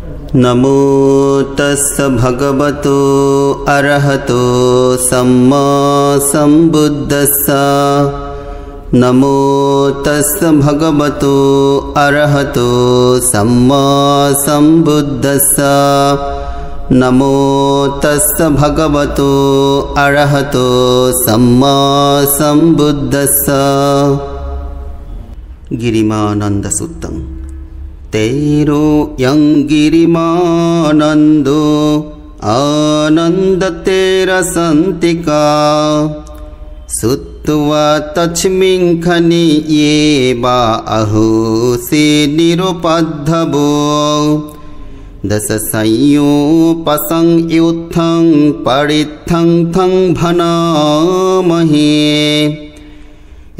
नमो तस्स भगवतो अरहतो सम्मा सम्बुद्धस्स। नमो तस्स भगवतो अरहतो सम्मा सम्बुद्धस्स। नमो तस्स भगवतो अरहतो सम्मा सम्बुद्धस्स। गिरिमानंद सूत्तम। तेरो यं गिरिमानंदो आनंद तेरा संतिका सुत्वा तस्मिन् खनि ये बा अहोसि निरुपद्धवो दश संयोपसंयुत्थं परित्थं थं भनामहे।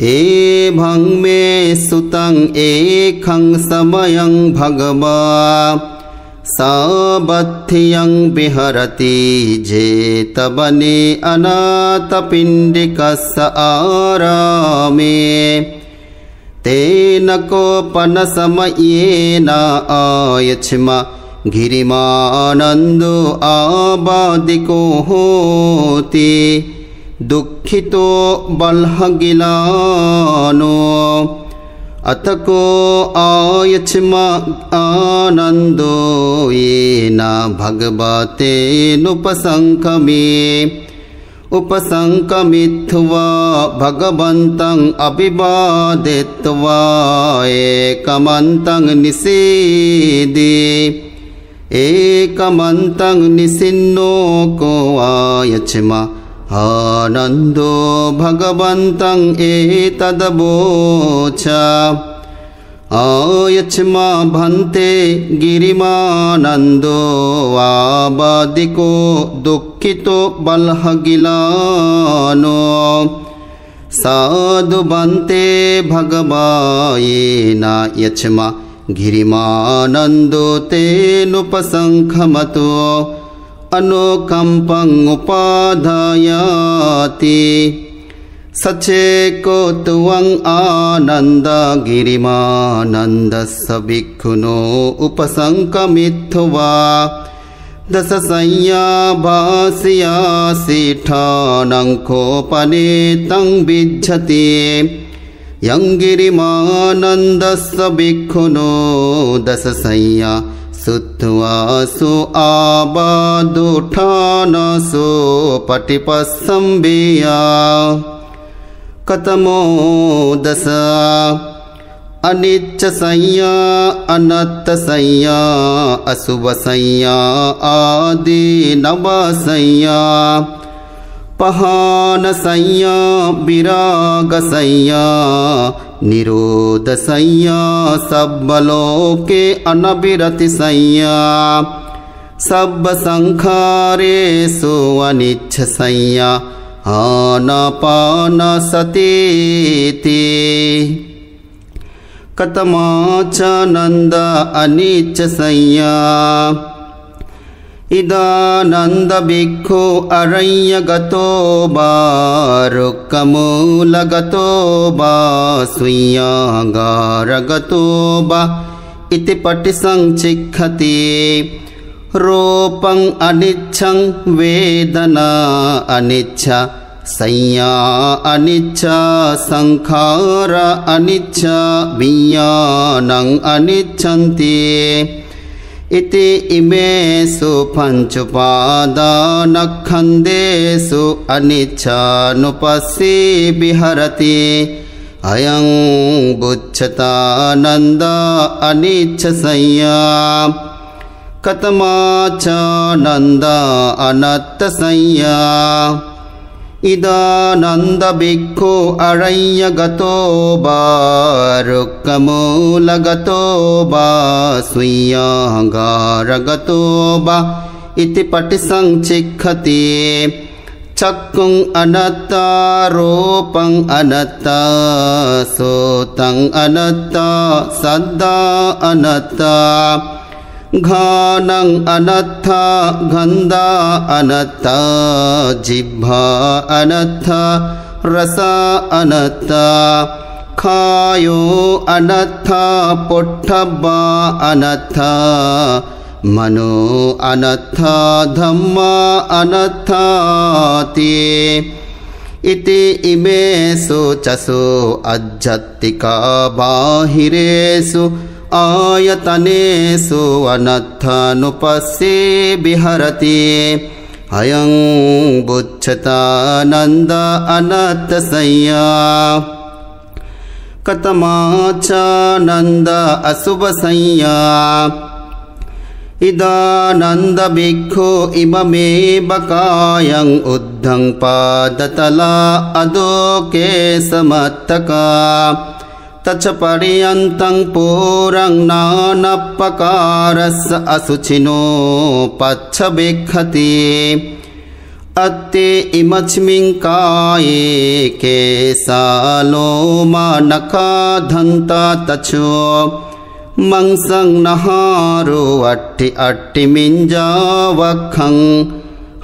एवं मे सुतं एकं समयं भगवा साबद्ध्यं विहरति जेतवने अनाथपिण्डिकस्य आरामे। तेन कोपनसमयेन आयच्म गिरिमानन्दो आबादिको होति दुःखितो बल्हगिलानो अतको आयच्म आनन्दो येन भगवतेनुपसंकमे। उपसंकमित्वा भगवन्तं अभिवादित्वा एकमन्तं निषेधे। एकमन्तं निषिन्नो को आयच्म आनन्दो भगवन्तं एतदवोच। आयच्म भन्ते गिरिमानन्दो आबादिको दुःखितो बल्हगिलानो साधु भन्ते भगवायेन यच्म गिरिमानन्दो तेनुपसंखमतो अनुकंपं उपाधायाति। सचेको त्वं आनन्द गिरिमानन्दस्य भिक्खुनो उपसंकमित्वा दशसंज्ञा भाष्यासीठानं कोपनेतं विज्झति। यं गिरिमानन्दस्य भिक्खुनो दशसंज्ञा सुत्वा सु आबादुठानसो पटिपस्संवेया। कतमो दश अनिच्चसंज्ञा अनत्तसंज्ञा अशुभसंज्ञा आदि नवसंज्ञा पहानसंज्ञा विरागसंज्ञा निरोधसंज्ञा सब्बलोके अनविरतिसंज्ञा सब्बसंखारेषु अनिच्छसंज्ञा आनापानसतीति। कतमाचानन्द अनिच्छसंज्ञा। इदानन्द भिक्खु अरण्यगतो वा रुक्कमूलगतो वा शून्यागारगतो वा इति पटिसंचिक्खति। रूपं अनिच्छं वेदना अनिच्छा संज्ञा अनिच्छा संखार अनिच्छा विज्ञानं अनिच्छन्ति। इति इमेषु पञ्चोपादानखण्डेषु अनिच्छानुपस्सी विहरति। अयं बुच्छतानन्द अनिच्छसंज्ञा। कतमाचानन्द अनत्तसंज्ञा। इदानन्द भिक्खु अरण्यगतो वा रुक्कमूलगतो वा शून्यागारगतो वा इति पटिसंचिक्खति। चक्षुं अनत्ता रूपं अनत्ता सोतं अनत्ता सद्दा अनत्ता घानं अनत्था गन्धा अनत्था जिह्वा अनत्था रस अनत्था खायो अनत्था पोट्ठब्बा अनत्था मनो अनत्था धम्मा अनत्थाति इति इमेषु चसु अज्जत्तिका बाहिरेषु आयतनेषु अनत्थानुपस्ये विहरति अयं बुच्छतानन्द अनत्तसंज्ञा कतमाचानन्द अशुभसंज्ञा इदानन्द भिक्खु इममेव कायं उद्धं पादतला अधोके समत्तका तच्च पर्यन्तं पुरं नानपकारस्य असुचिनो पच्छभिक्षति अत्ते इमस्मिन् काये केशालोमा नखा दन्ता तच्छो मंसं नहारो अट्टि मिञ्जावखं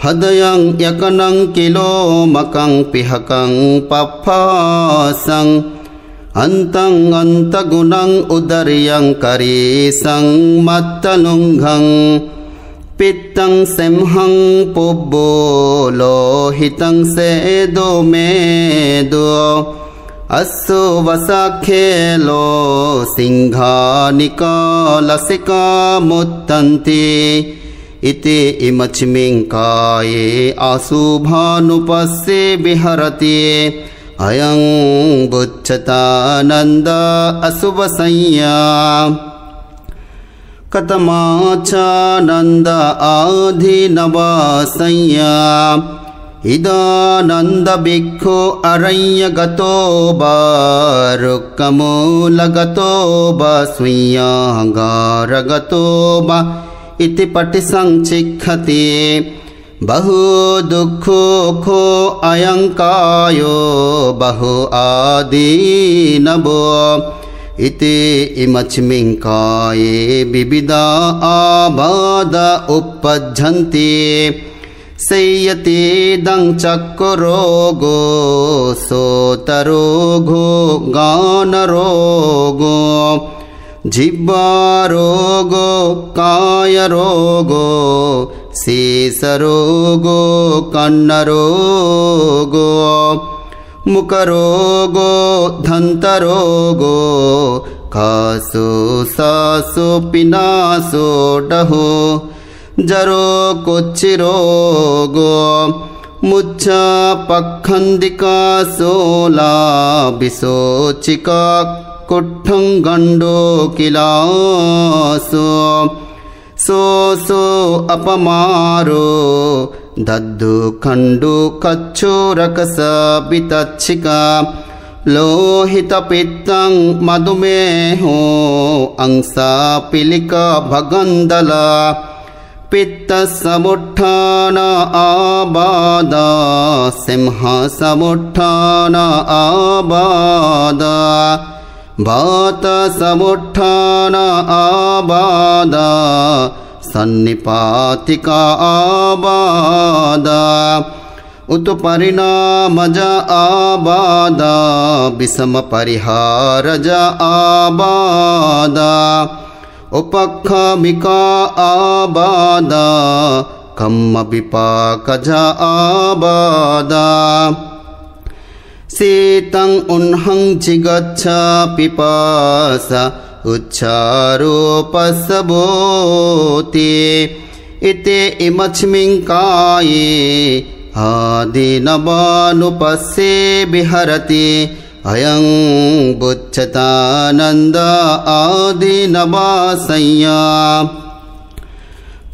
हदयं यकनं किलोमकं पिहकं पप्पासं अन्तं अन्तगुणं उदर्यं करीसं मत्तलुङ्घं पित्तं सिंहं पुब्बो लोहितं सेदो मेदो अस्सु वसाखेलो सिंहानिका लसिका मुत्तन्ति इति इमस्मिन् काये अशुभानुपस्ये विहरति अयं बुच्छतानन्द अशुभसंज्ञा कतमाचानन्द आधिनवसंज्ञा इदानन्द भिक्खु अरण्यगतो वा रुक्कमूलगतो वा स्वीयागारगतो वा इति पटिसंचिक्षति बहु दुःखो अयं कायो बहु आदीनवो इति इमस्मिन् काये विविधा आबाधा उपपज्जन्ति संयतेदं चक्षुरोगो सोतरोगो गानरोगो जिह्वारोगो कायरोगो शेषरोगो कन्नरोगो मुखरोगो दन्तरोगो कासो सासो पिनासो डहो जरो कुच्छिरोगो मुच्छा पखंदिका सोला विशोचिका कुट्ठं गंडो किलासो सो अपमारो दद्दु खंडु कच्छुरकस बितच्छिका लोहित पित्तं मधुमेहो अंसा पिलिका भगंदला पित्त समुत्थान आबाधा सिंह समुत्थान आबाधा वात समुत्थान आबाधा सन्निपातिका आबाधा उत्परिणामज आबाधा विषम परिहारज आबाधा उपखमिका आबाधा कम्म विपाकज आबाधा शीतं उन्हं जिगच्छ पिपास उच्चारोपसभूति इति इमस्मिन् काये आदिनवानुपस्ये विहरति अयं बुच्छतानन्द आदिनवासंज्ञा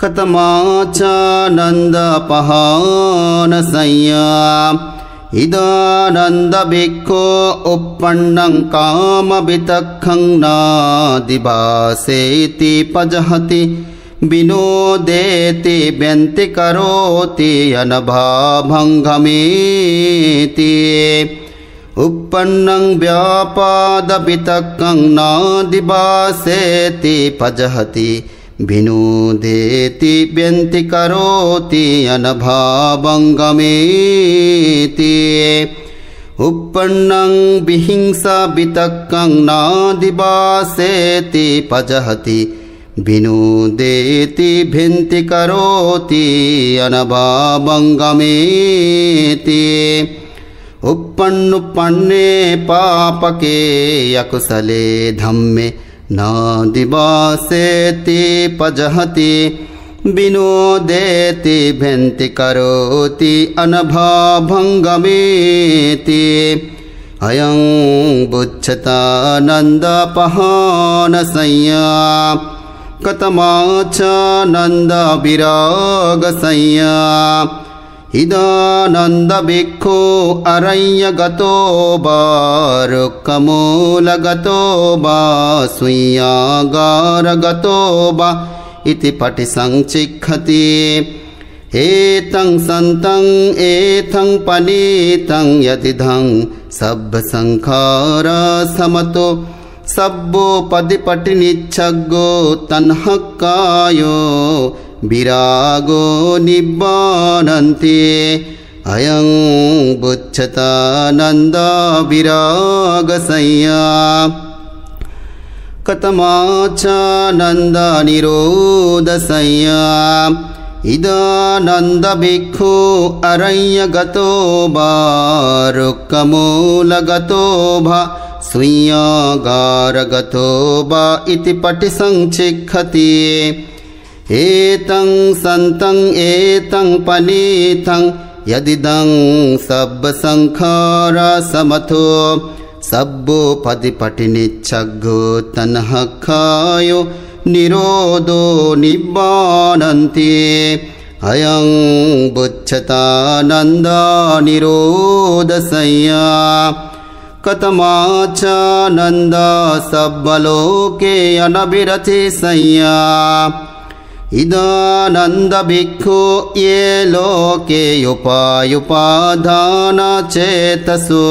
कतमाचानन्द पहानसंज्ञा इदानन्द भिक्खो uppannं कामवितक्खं नादिभासेति पजहति विनोदेति व्यन्ति करोति अनभाभङ्गमेति uppannं व्यापादवितक्कं नादिभासेति पजहति विनोदेति व्यन्ति करोति अनभाभङ्गमेति uppannं विहिंसा वितक्कं नादिभासेति पजहति विनोदेति भिन्ति करोति अनभावङ्गमेति uppannuppanne papake akusale dhamme nadivaseti pajahati vinodeti bhenti karoti anabhabhangameti ayam bucchatananda pahanasaya katamacha nanda viragasaya idananda bhikkhu aranya gato ba rukkamula gato ba sunyagara gato ba iti pati sanchikhati etang santang etang panitang yatidhang sabbha sankhara samato sabbo padipati nichaggo tanhakkayo virago nibbananti ayam bucchatananda viragasaya katamacha nanda nirodasaya idananda bhikkhu aranya gato ba rukkamula gato ba sunyagara gato ba iti pati sanchikhati etang santang etang panitang yadidang sabba sankhara samatho sabbo padipati nichaggo tanhakkayo nirodo nibbananti ayam bucchatananda nirodasaya katamacha nanda sabbaloke anabirati saya idananda bhikkhu ye loke upayupadhana chetasu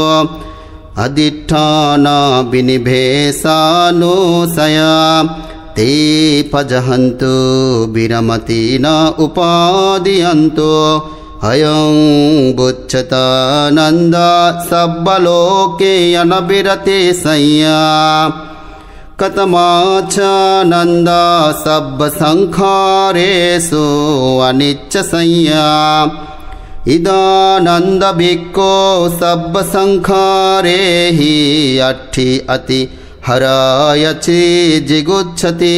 aditthana binibhesano saya te pajahantu biramatina upadiyantu ayam bucchatananda sabbaloke anabirate saya katamacha nanda sabba sankharesu anicca saya idananda bhikkhu sabba sankharehi atti ati harayachi jigucchati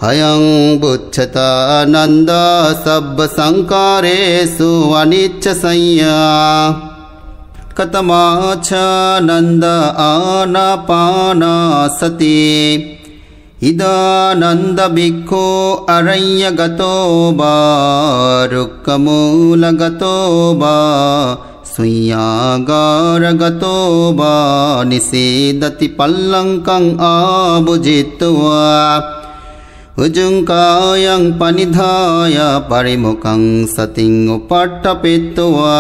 ayam bucchatananda sabba sankharesu anicca saya katamacha nanda anapanasati idananda bhikkhu aranya gato ba rukkamula gato ba sunyagara gato ba nisedati pallankang abujitva ujungkayang panidhaya parimukang sating upattapitva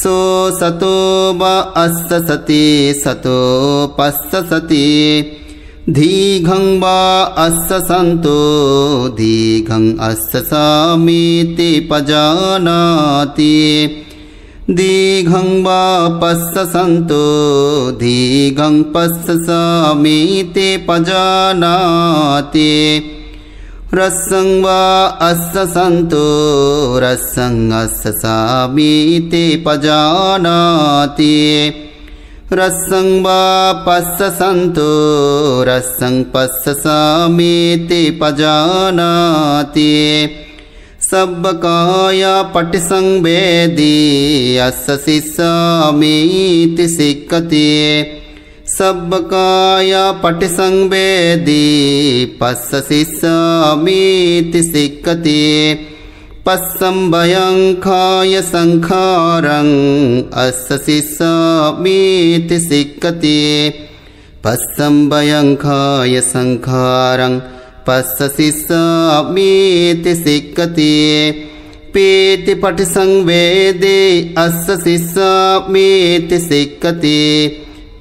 so sato ba assa sati sato passa sati dhighang ba assa santo dhighang assa samiti pajanati dhighang ba passa santo dhighang passa samiti pajanati rassang va assa santo rassang assa samiti pajanati rassang va passa santo rassang passa samiti pajanati sabbakaya patisangvedi assa sissamiti sikkati sabbakaya patisangvedi passa sissamiti sikkati passambayang khaya sankharang assa sissamiti sikkati passambayang khaya sankharang passa sissamiti sikkati piti patisangvedi assa sissamiti sikkati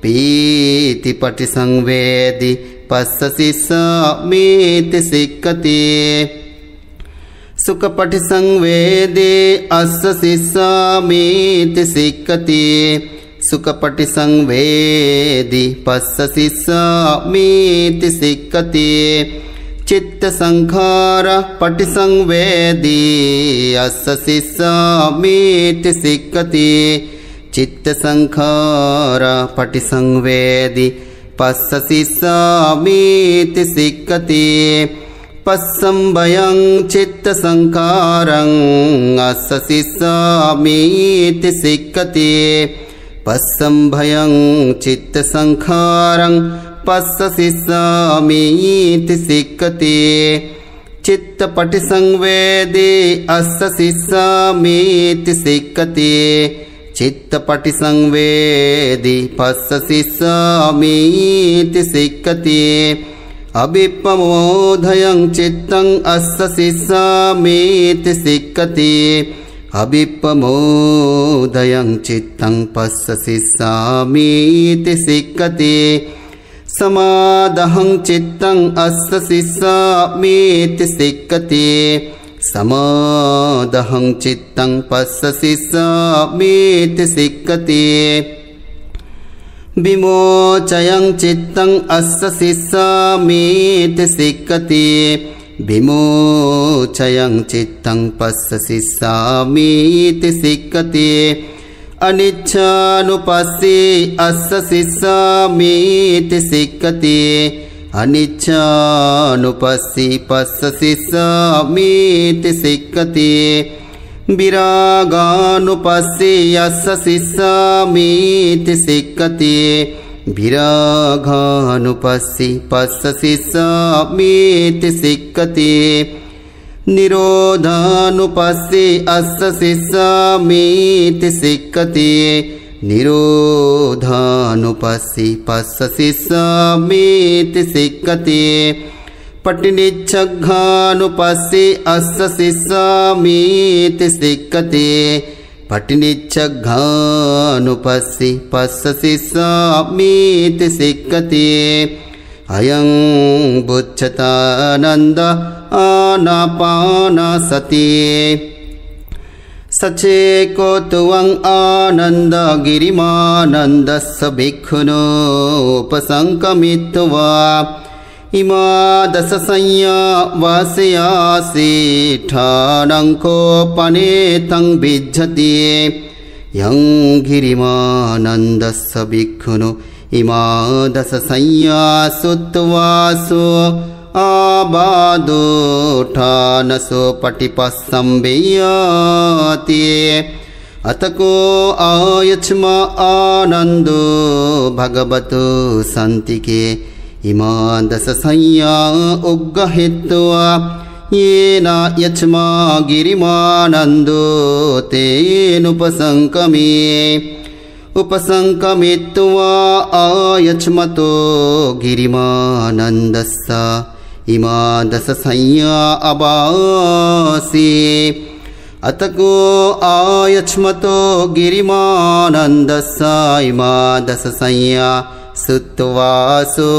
piti patisangvedi passa sissamiti sikkati sukha patisangvedi assa sissamiti sikkati sukha patisangvedi passa sissamiti sikkati चित्तसंखार पटिसंवेदी अस्य शिष्यामीति सिक्खति चित्तसंखार पटिसंवेदी पस्य शिष्यामीति सिक्खति पस्संभयं चित्तसंकारं अस्य शिष्यामीति सिक्खति पस्संभयं चित्तसंखारं पस्य शिष्यामीति सिक्खति चित्तपटिसंवेदी अस्य शिष्यामीति सिक्खति चित्तपटिसंवेदी पस्य शिष्यामीति सिक्खति अभिप्पमोधयं चित्तं अस्य शिष्यामीति सिक्खति अभिप्पमोधयं चित्तं पस्य शिष्यामीति सिक्खति समादहं चित्तं अस्य शिष्यामीति सिक्खति समादहं चित्तं पस्य शिष्यामीति सिक्खति विमोचयं चित्तं अस्य शिष्यामीति सिक्खति विमोचयं चित्तं पस्य शिष्यामीति सिक्खति अनिच्छानुपस्सी अस्य शिष्यामीति सिक्खति अनिच्छानुपस्सी पस्य शिष्यामीति सिक्खति विरागानुपस्सी अस्य शिष्यामीति सिक्खति विरागानुपस्सी पस्य शिष्यामीति सिक्खति निरोधानुपस्सी अस्य शिष्यामीति सिक्खति निरोधानुपस्सी पस्य शिष्यामीति सिक्खति पटिनिच्छघ्घानुपस्सी अस्य शिष्यामीति सिक्खति पटिनिच्छघ्घानुपस्सी पस्य शिष्यामीति सिक्खति अयं बुच्छतानन्द आनापानसति सचेको तुवं आनंद गिरिमानन्दस्य भिक्षुनोपसंकमित्वा इमा दशसंज्ञा वासयासीठानङ्कोपनेतं विज्जति यं गिरिमानन्दस्य भिक्षुनो इमा दशसंज्ञा सुत्वासो आबादोठानसो पटिपस्संवेयाति अतको आयच्म आनन्दो भगवतो सन्तिके इमा दशसंज्ञा उग्गहित्वा येन यच्मा गिरिमानन्दो तेनुपसंकमे उपसंकमित्वा आयच्मतो गिरिमानन्दस्य इमा दशसंज्ञा अबासी अतको आयच्मतो गिरिमानन्दस्य इमा दशसंज्ञा सुत्वासो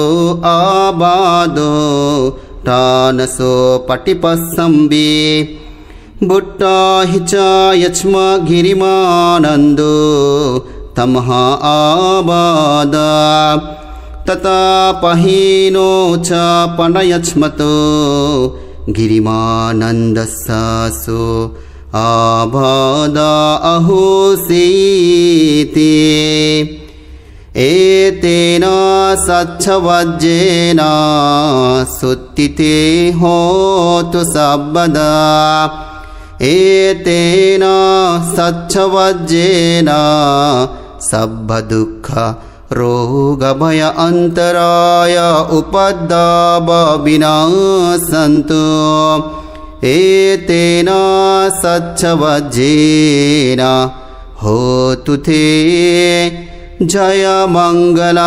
आबादो टानसो पटिपस्संबे बुट्टाहि च यच्म गिरिमानन्दो तमः आबादा ततापहीनो च पनयच्मतो गिरिमानन्दस्सो आबादा अहोसीति एतेन सच्छवज्जेन सुत्तिते होतु सर्वदा एतेन सच्छवज्जेन सब्बदुःख रोगभय अंतराय उपद्रव विनाशन्तु एतेन सच्छवज्जेन होतु ते जय मंगलान्ति।